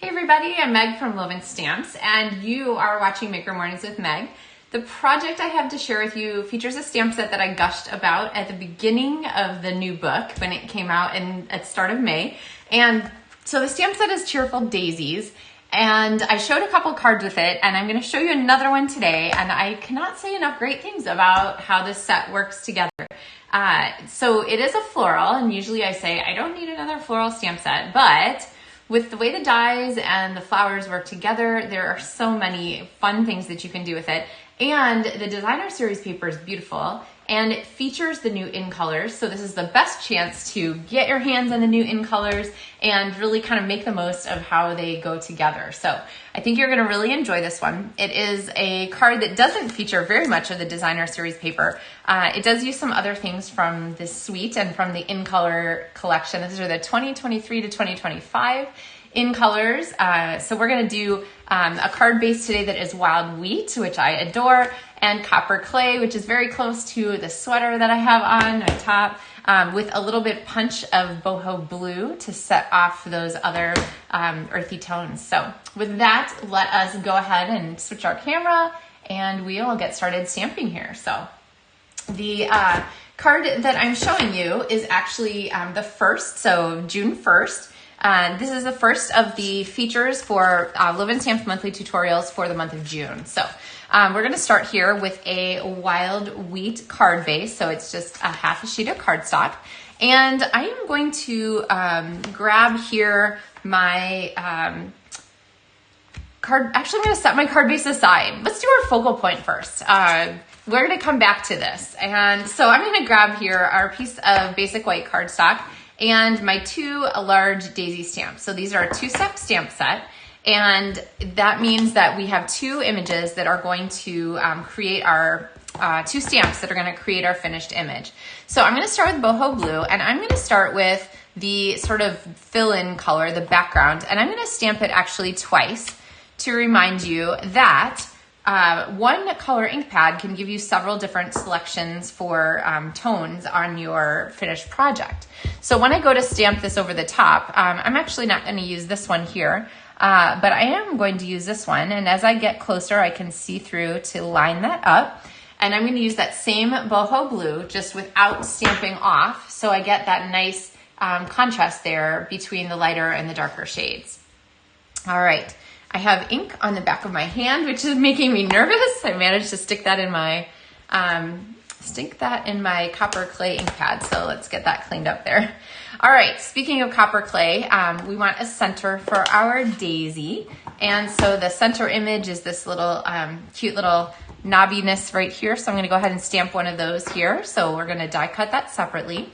Hey everybody, I'm Meg from Loven Stamps, and you are watching Maker Mornings with Meg. The project I have to share with you features a stamp set that I gushed about at the beginning of the new book when it came out at the start of May. And so the stamp set is Cheerful Daisies, and I showed a couple cards with it, and I'm going to show you another one today, and I cannot say enough great things about how this set works together. So it is a floral, and usually I say I don't need another floral stamp set, but with the way the dies and the flowers work together, there are so many fun things that you can do with it. And the designer series paper is beautiful, and it features the new in colors. So this is the best chance to get your hands on the new in colors and really kind of make the most of how they go together. So I think you're gonna really enjoy this one. It is a card that doesn't feature very much of the designer series paper. It does use some other things from this suite and from the in color collection. These are the 2023 to 2025 in colors. So we're gonna do a card base today that is wild wheat, which I adore, and copper clay, which is very close to the sweater that I have on my top, with a little bit punch of boho blue to set off those other earthy tones. So with that, let us go ahead and switch our camera and we'll get started stamping here. So the card that I'm showing you is actually the first, so June 1st. This is the first of the features for Loven Stamps monthly tutorials for the month of June. So we're going to start here with a wild wheat card base. So it's just a half a sheet of cardstock. And I am going to grab here my card. Actually, I'm going to set my card base aside. Let's do our focal point first. We're going to come back to this. And so I'm going to grab here our piece of basic white cardstock and my two large daisy stamps. So these are a two-step stamp set, and that means that we have two images that are going to create our two stamps that are going to create our finished image. So I'm going to start with Boho Blue, and I'm going to start with the sort of fill-in color, the background, and I'm going to stamp it actually twice to remind you that one color ink pad can give you several different selections for tones on your finished project. So when I go to stamp this over the top, I'm actually not going to use this one here, but I am going to use this one. And as I get closer, I can see through to line that up. And I'm going to use that same Boho Blue just without stamping off. So I get that nice contrast there between the lighter and the darker shades. All right. I have ink on the back of my hand, which is making me nervous. I managed to stick that in my copper clay ink pad. So let's get that cleaned up there. All right, speaking of copper clay, we want a center for our daisy. And so the center image is this little cute little knobbiness right here. So I'm gonna go ahead and stamp one of those here. So we're gonna die cut that separately.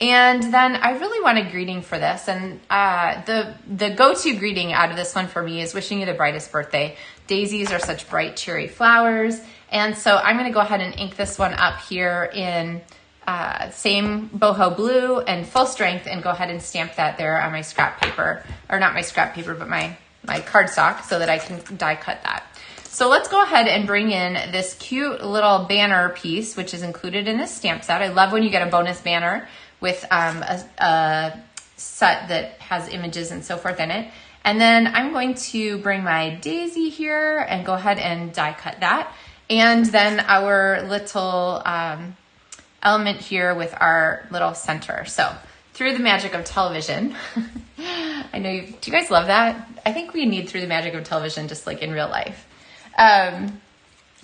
And then I really want a greeting for this. And the go-to greeting out of this one for me is wishing you the brightest birthday. Daisies are such bright, cheery flowers. And so I'm going to go ahead and ink this one up here in same Boho Blue and full strength, and go ahead and stamp that there on my scrap paper, or not my scrap paper, but my cardstock, so that I can die cut that. So let's go ahead and bring in this cute little banner piece, which is included in this stamp set. I love when you get a bonus banner with a set that has images and so forth in it. And then I'm going to bring my daisy here and go ahead and die cut that. And then our little element here with our little center. So through the magic of television, I know do you guys love that? I think we need through the magic of television just like in real life.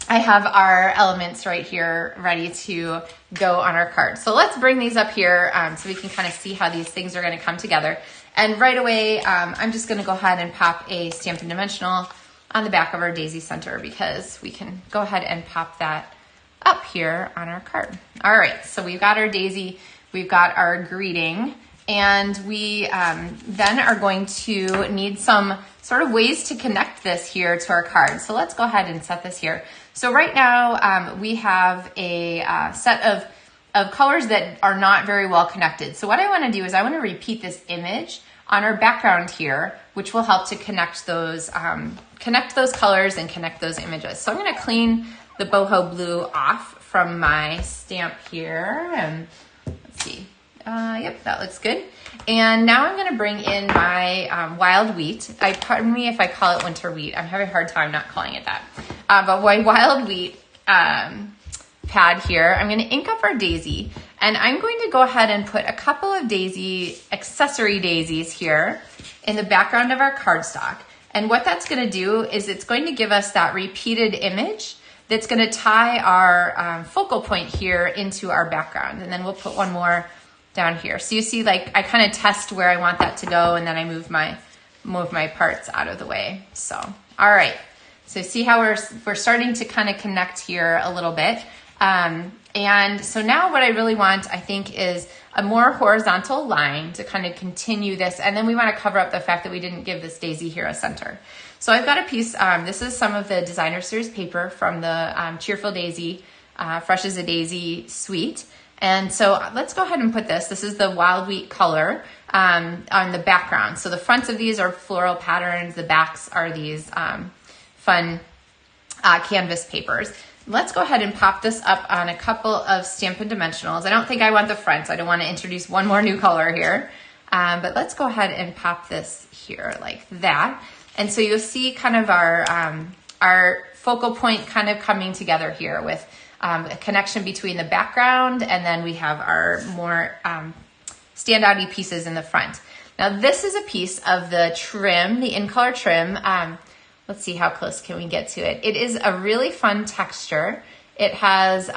I have our elements right here ready to go on our card. So let's bring these up here so we can kind of see how these things are going to come together. And right away, I'm just going to go ahead and pop a Stampin' Dimensional on the back of our daisy center, because we can go ahead and pop that up here on our card. All right, so we've got our daisy, we've got our greeting, and we then are going to need some sort of ways to connect this here to our card. So let's go ahead and set this here. So right now we have a set of colors that are not very well connected. So what I want to do is I want to repeat this image on our background here, which will help to connect those colors and connect those images. So I'm going to clean the Boho Blue off from my stamp here, and let's see. Yep, that looks good. And now I'm gonna bring in my wild wheat. Pardon me if I call it winter wheat. I'm having a hard time not calling it that. But my wild wheat pad here, I'm gonna ink up our daisy. And I'm going to go ahead and put a couple of accessory daisies here in the background of our cardstock. And what that's gonna do is it's going to give us that repeated image that's gonna tie our focal point here into our background. And then we'll put one more down here. So you see, like, I kind of test where I want that to go, and then I move my parts out of the way. So, all right. So see how we're starting to kind of connect here a little bit. And so now what I really want, I think, is a more horizontal line to kind of continue this. And then we want to cover up the fact that we didn't give this daisy here a center. So I've got a piece, this is some of the designer series paper from the Cheerful Daisy, Fresh as a Daisy suite. And so let's go ahead and put this. This is the wild wheat color on the background. So the fronts of these are floral patterns. The backs are these fun canvas papers. Let's go ahead and pop this up on a couple of Stampin' dimensionals. I don't think I want the fronts. I don't want to introduce one more new color here. But let's go ahead and pop this here like that. And so you'll see kind of our focal point kind of coming together here with a connection between the background, and then we have our more standout-y pieces in the front. Now this is a piece of the trim, the in-color trim. Let's see how close can we get to it. It is a really fun texture. It has,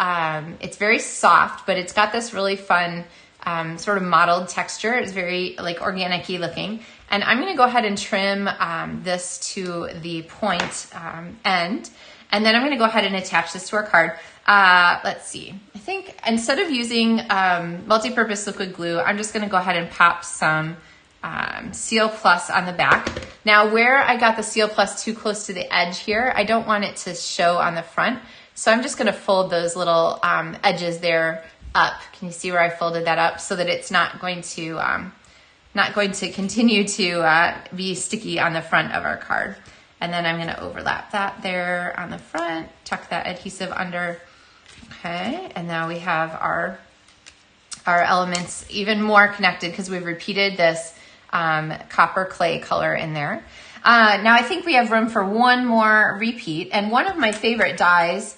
it's very soft, but it's got this really fun sort of mottled texture. It's very like organic-y looking. And I'm gonna go ahead and trim this to the point end. And then I'm gonna go ahead and attach this to our card. Let's see, I think instead of using multi-purpose liquid glue, I'm just gonna go ahead and pop some Seal Plus on the back. Now where I got the Seal Plus too close to the edge here, I don't want it to show on the front. So I'm just gonna fold those little edges there up. Can you see where I folded that up so that it's not going to continue to be sticky on the front of our card. And then I'm gonna overlap that there on the front, tuck that adhesive under. Okay, and now we have our elements even more connected because we've repeated this copper clay color in there. Now I think we have room for one more repeat, and one of my favorite dies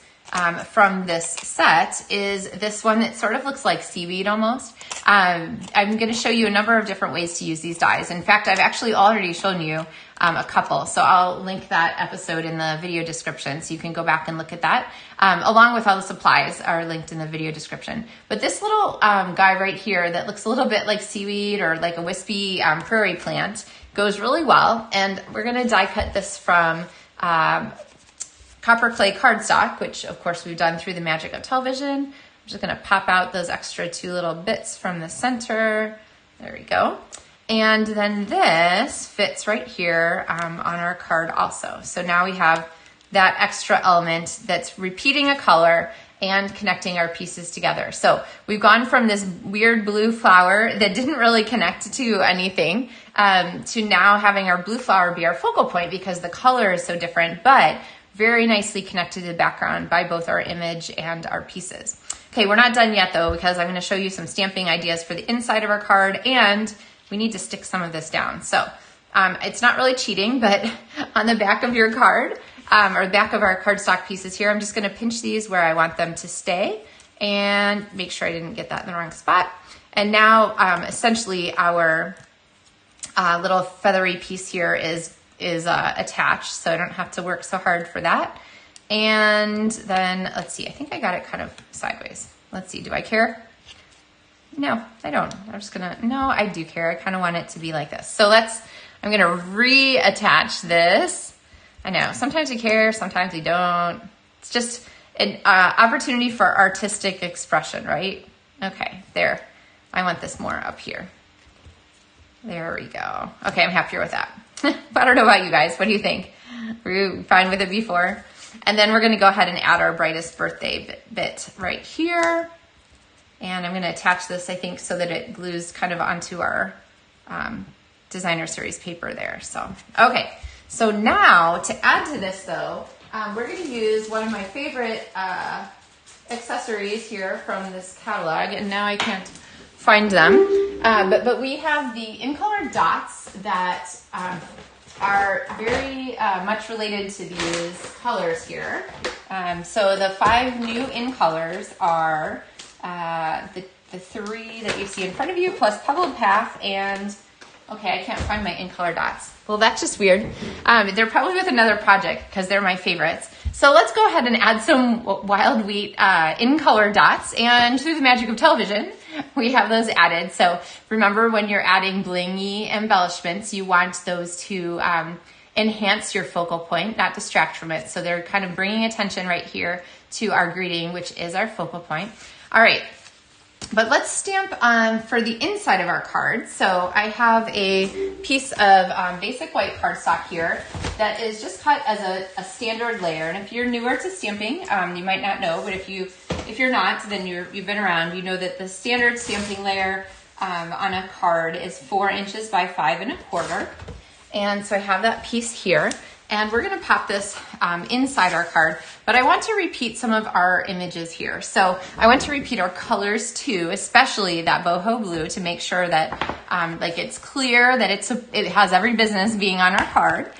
from this set is this one that sort of looks like seaweed almost. I'm going to show you a number of different ways to use these dies. In fact, I've actually already shown you a couple, so I'll link that episode in the video description so you can go back and look at that. Along with all the supplies are linked in the video description. But this little guy right here that looks a little bit like seaweed or like a wispy prairie plant goes really well, and we're going to die cut this from copper clay cardstock, which of course we've done through the magic of television. I'm just gonna pop out those extra two little bits from the center. There we go. And then this fits right here on our card also. So now we have that extra element that's repeating a color and connecting our pieces together. So we've gone from this weird blue flower that didn't really connect to anything to now having our blue flower be our focal point because the color is so different, but very nicely connected to the background by both our image and our pieces. Okay, we're not done yet though, because I'm gonna show you some stamping ideas for the inside of our card, and we need to stick some of this down. So it's not really cheating, but on the back of your card, or the back of our cardstock pieces here, I'm just gonna pinch these where I want them to stay and make sure I didn't get that in the wrong spot. And now essentially our little feathery piece here is attached, so I don't have to work so hard for that. And then let's see, I think I got it kind of sideways. Let's see, do I care? No, I don't. I'm just gonna, no, I do care. I kind of want it to be like this. So I'm gonna reattach this. I know, sometimes we care, sometimes we don't. It's just an opportunity for artistic expression, right? Okay, there. I want this more up here. There we go. Okay, I'm happier with that. I don't know about you guys. What do you think? Were you fine with it before? And then we're going to go ahead and add our brightest birthday bit right here. And I'm going to attach this, I think, so that it glues kind of onto our designer series paper there. So, okay. So now to add to this though, we're going to use one of my favorite accessories here from this catalog. And now I can't find them. But we have the in-color dots that are very much related to these colors here. So the 5 new in-colors are the 3 that you see in front of you, plus Pebbled Path and, okay, I can't find my in-color dots. Well, that's just weird. They're probably with another project because they're my favorites. So let's go ahead and add some wild wheat in-color dots, and through the magic of television, we have those added. So remember, when you're adding blingy embellishments, you want those to enhance your focal point, not distract from it. So they're kind of bringing attention right here to our greeting, which is our focal point. All right, but let's stamp for the inside of our card. So I have a piece of basic white cardstock here that is just cut as a standard layer. And if you're newer to stamping, you might not know, but if you're not, then you've been around, you know that the standard stamping layer on a card is 4 inches by 5 1/4. And so I have that piece here, and we're gonna pop this inside our card, but I want to repeat some of our images here. So I want to repeat our colors too, especially that Boho Blue, to make sure that like it's clear that it has every business being on our card.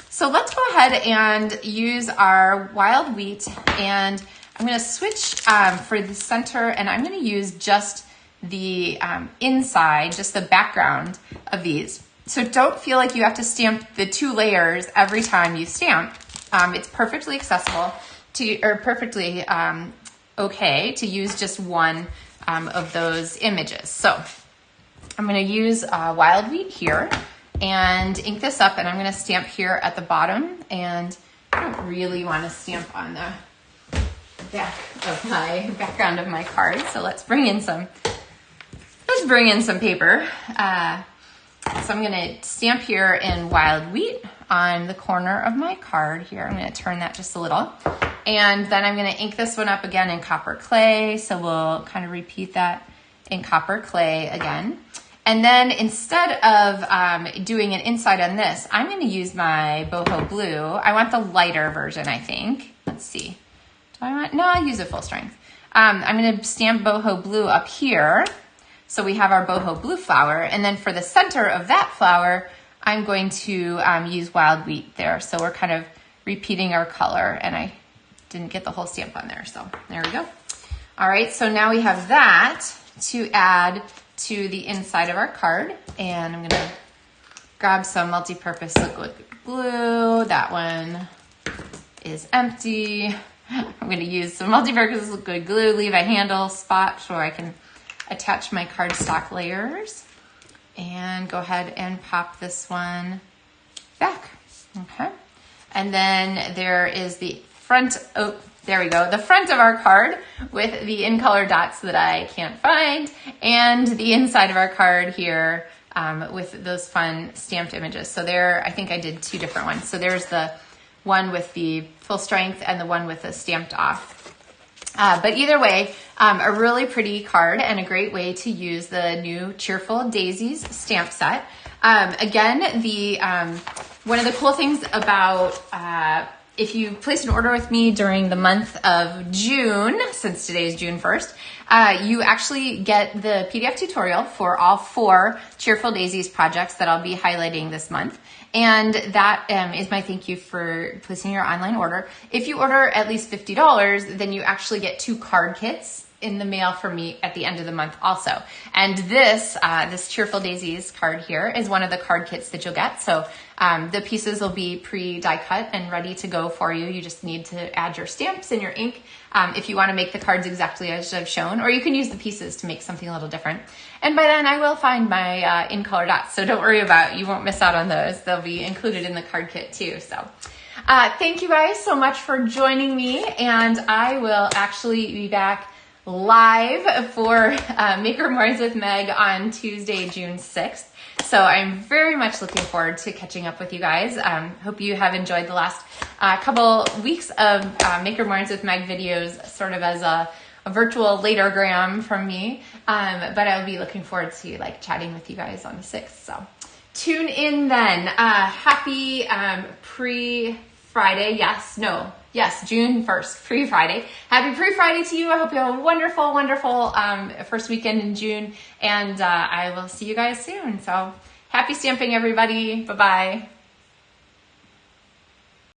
So let's go ahead and use our wild wheat, and I'm gonna switch for the center, and I'm gonna use just the inside, just the background of these. So don't feel like you have to stamp the 2 layers every time you stamp. It's perfectly accessible to, or perfectly okay to use just one of those images. So I'm gonna use wild wheat here and ink this up, and I'm gonna stamp here at the bottom, and I don't really wanna stamp on the back of my background of my card. So let's bring in some paper. So I'm gonna stamp here in wild wheat on the corner of my card here. I'm gonna turn that just a little. And then I'm gonna ink this one up again in copper clay. So we'll kind of repeat that in copper clay again. And then instead of doing an inside on this, I'm gonna use my Boho Blue. I want the lighter version, I think. Let's see. No, I'll use it full strength. I'm gonna stamp Boho Blue up here. So we have our Boho Blue flower, and then for the center of that flower, I'm going to use wild wheat there. So we're kind of repeating our color, and I didn't get the whole stamp on there, so there we go. All right, so now we have that to add to the inside of our card, and I'm gonna grab some multi-purpose liquid glue. That one is empty. I'm gonna use some multi-purpose liquid glue, leave a handle spot so I can attach my cardstock layers, and go ahead and pop this one back. Okay, and then there is the front. Oh, there we go. The front of our card with the in-color dots that I can't find, and the inside of our card here with those fun stamped images. So there, I think I did 2 different ones. So there's the one with the full strength and the one with the stamped off. But either way, a really pretty card and a great way to use the new Cheerful Daisies stamp set. Again, one of the cool things about if you place an order with me during the month of June, since today is June 1st, you actually get the PDF tutorial for all 4 Cheerful Daisies projects that I'll be highlighting this month. And that is my thank you for placing your online order. If you order at least $50, then you actually get 2 card kits in the mail from me at the end of the month also. And this Cheerful Daisies card here is one of the card kits that you'll get. So the pieces will be pre-die cut and ready to go for you. You just need to add your stamps and your ink if you want to make the cards exactly as I've shown, or you can use the pieces to make something a little different. And by then I will find my in-color dots, so don't worry about it. You won't miss out on those. They'll be included in the card kit too. So thank you guys so much for joining me, and I will actually be back live for Maker Mornings with Meg on Tuesday, June 6th. So I'm very much looking forward to catching up with you guys. Hope you have enjoyed the last couple weeks of Maker Mornings with Meg videos, sort of as a virtual latergram from me. But I'll be looking forward to chatting with you guys on the 6th. So tune in then. Happy pre-Friday. Yes, no. Yes, June 1st, Pre-Friday. Happy Pre-Friday to you. I hope you have a wonderful, wonderful first weekend in June, and I will see you guys soon. So happy stamping, everybody. Bye-bye.